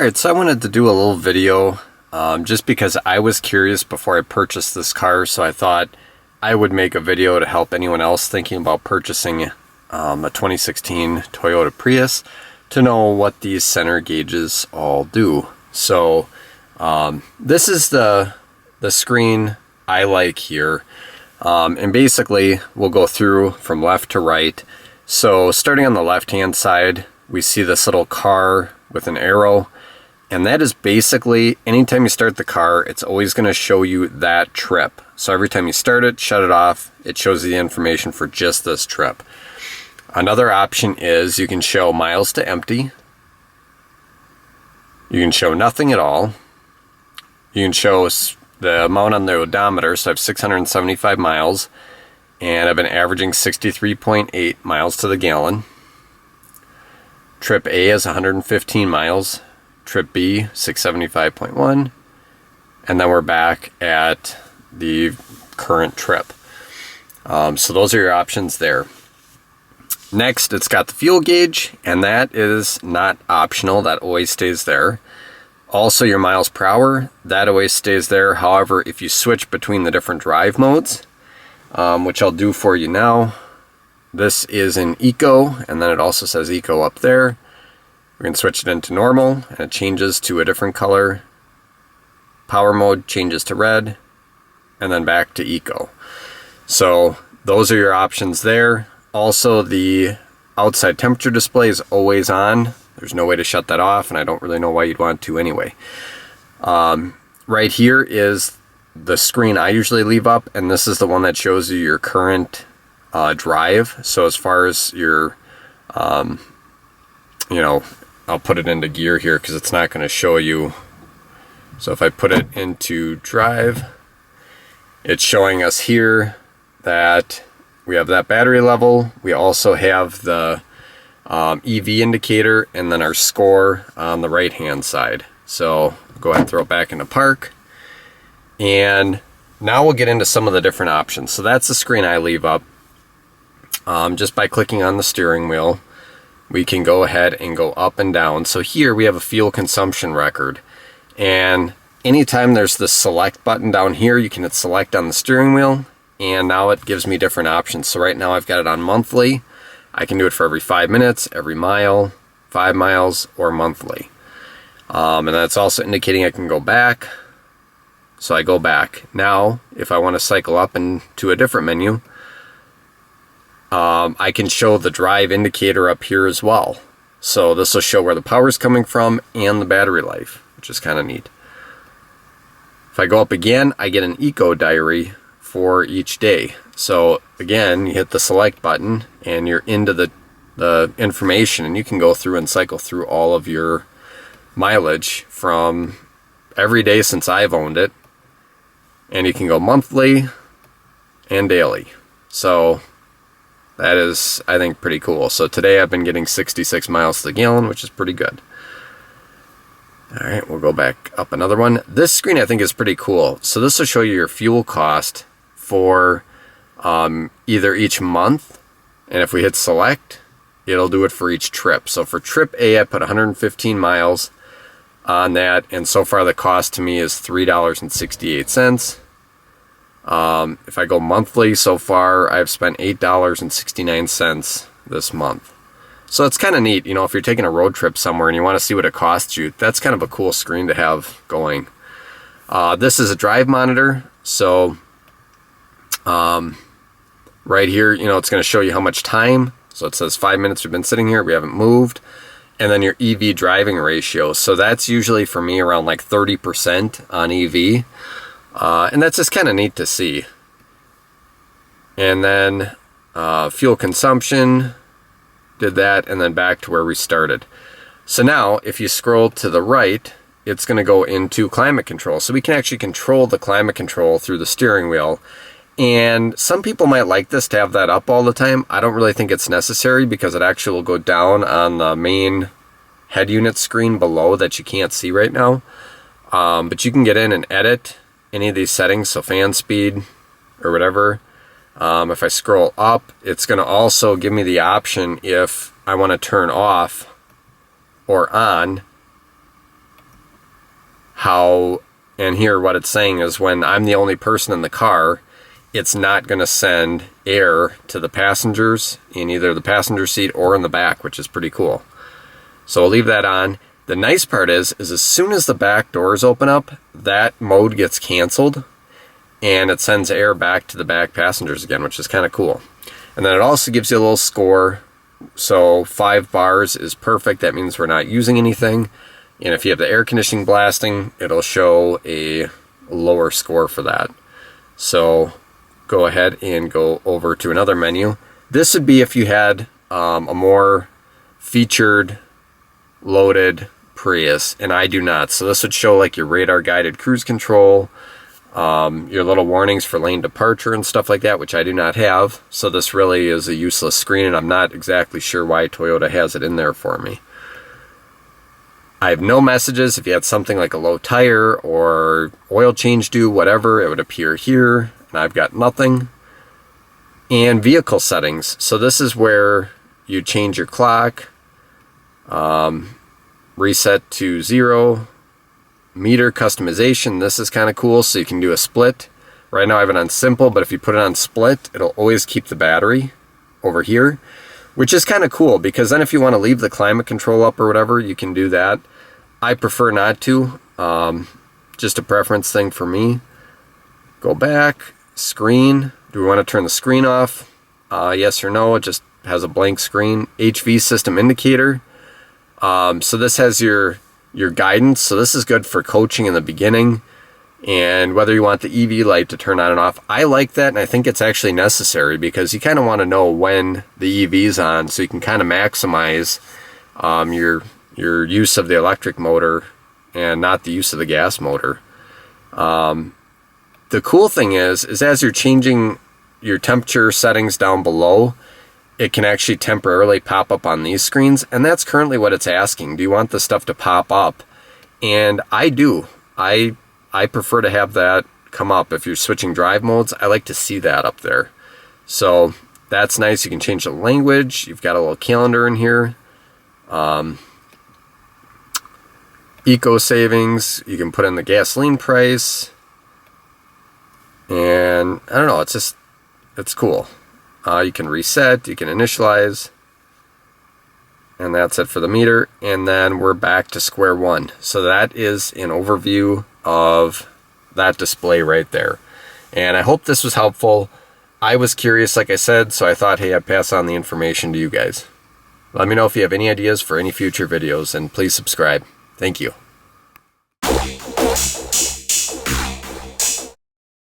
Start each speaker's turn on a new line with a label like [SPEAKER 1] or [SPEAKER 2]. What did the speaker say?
[SPEAKER 1] Alright, so I wanted to do a little video just because I was curious before I purchased this car, so I thought I would make a video to help anyone else thinking about purchasing a 2016 Toyota Prius to know what these center gauges all do. So this is the screen I like here, and basically we'll go through from left to right. So starting on the left hand side, we see this little car with an arrow, and that is basically anytime you start the car, it's always going to show you that trip. So every time you start it, shut it off, it shows you the information for just this trip. Another option is you can show miles to empty. You can show nothing at all. You can show the amount on the odometer, so I have 675 miles, and I've been averaging 63.8 miles to the gallon. Trip A is 115 miles, trip B 675.1, and then we're back at the current trip. So those are your options there. Next, it's got the fuel gauge, and that is not optional, that always stays there. Also your miles per hour, that always stays there. However, if you switch between the different drive modes, which I'll do for you now, this is in Eco, and then it also says Eco up there. We can switch it into normal, and it changes to a different color. Power mode changes to red, and then back to Eco. So those are your options there. Also, the outside temperature display is always on. There's no way to shut that off, and I don't really know why you'd want to anyway. Right here is the screen I usually leave up, and this is the one that shows you your current drive. So as far as your, I'll put it into gear here because it's not going to show you. So if I put it into drive, it's showing us here that we have that battery level. We also have the Eevee Indicator, and then our score on the right hand side. So go ahead and throw it back into park. And now we'll get into some of the different options. So that's the screen I leave up. Just by clicking on the steering wheel, we can go ahead and go up and down. So here we have a fuel consumption record. And anytime there's the select button down here, you can hit select on the steering wheel. And now it gives me different options. So right now I've got it on monthly. I can do it for every 5 minutes, every mile, 5 miles, or monthly. And that's also indicating I can go back. So I go back. Now, if I want to cycle up into a different menu, I can show the drive indicator up here as well. So this will show where the power is coming from and the battery life, which is kind of neat. If I go up again, I get an eco diary for each day. So again, you hit the select button and you're into the information, and you can go through and cycle through all of your mileage from every day since I've owned it. And you can go monthly and daily. So that is, I think, pretty cool. So today I've been getting 66 miles to the gallon, which is pretty good. All right, we'll go back up another one. This screen I think is pretty cool. So this will show you your fuel cost for either each month, and if we hit select, it'll do it for each trip. So for trip A, I put 115 miles on that, and so far the cost to me is $3.68. If I go monthly, so far I've spent $8.69 this month. So it's kind of neat, if you're taking a road trip somewhere and you want to see what it costs you, that's kind of a cool screen to have going. This is a drive monitor, so right here, it's going to show you how much time. So it says 5 minutes we've been sitting here, we haven't moved. And then your EV driving ratio. So that's usually for me around like 30% on EV. And that's just kind of neat to see. And then fuel consumption, did that, and then back to where we started. So now if you scroll to the right, it's going to go into climate control. So we can actually control the climate control through the steering wheel. And some people might like this to have that up all the time. I don't really think it's necessary because it actually will go down on the main head unit screen below that you can't see right now. But you can get in and edit any of these settings, so fan speed or whatever. If I scroll up, it's going to also give me the option if I want to turn off or on how, and here what it's saying is when I'm the only person in the car, it's not going to send air to the passengers in either the passenger seat or in the back, which is pretty cool. So I'll leave that on. The nice part is as soon as the back doors open up, that mode gets canceled and it sends air back to the back passengers again, which is kind of cool. And then it also gives you a little score. So 5 bars is perfect. That means we're not using anything. And if you have the air conditioning blasting, it'll show a lower score for that. So go ahead and go over to another menu. This would be if you had a more featured, loaded Prius, and I do not. So this would show like your radar guided cruise control, your little warnings for lane departure and stuff like that, which I do not have. So this really is a useless screen, and I'm not exactly sure why Toyota has it in there for me. I have no messages. If you had something like a low tire or oil change due, whatever, it would appear here, and I've got nothing. And vehicle settings. So this is where you change your clock, reset to 0, meter customization. This is kind of cool, so you can do a split. Right now I have it on simple, but if you put it on split, it'll always keep the battery over here, which is kind of cool, because then if you want to leave the climate control up or whatever, you can do that. I prefer not to, just a preference thing for me. Go back, screen. Do we want to turn the screen off? Yes or no. It just has a blank screen. HV system indicator. So this has your guidance. So this is good for coaching in the beginning, and whether you want the EV light to turn on and off. I like that, and I think it's actually necessary because you kind of want to know when the EV is on, so you can kind of maximize your use of the electric motor and not the use of the gas motor. The cool thing is as you're changing your temperature settings down below, it can actually temporarily pop up on these screens, and that's currently what it's asking. Do you want the stuff to pop up? And I do. I prefer to have that come up. If you're switching drive modes, I like to see that up there. So that's nice. You can change the language. You've got a little calendar in here. Eco savings. You can put in the gasoline price. And I don't know, it's cool. You can reset, you can initialize, and that's it for the meter. And then we're back to square one. So that is an overview of that display right there. And I hope this was helpful. I was curious, like I said, so I thought, hey, I'd pass on the information to you guys. Let me know if you have any ideas for any future videos, and please subscribe. Thank you.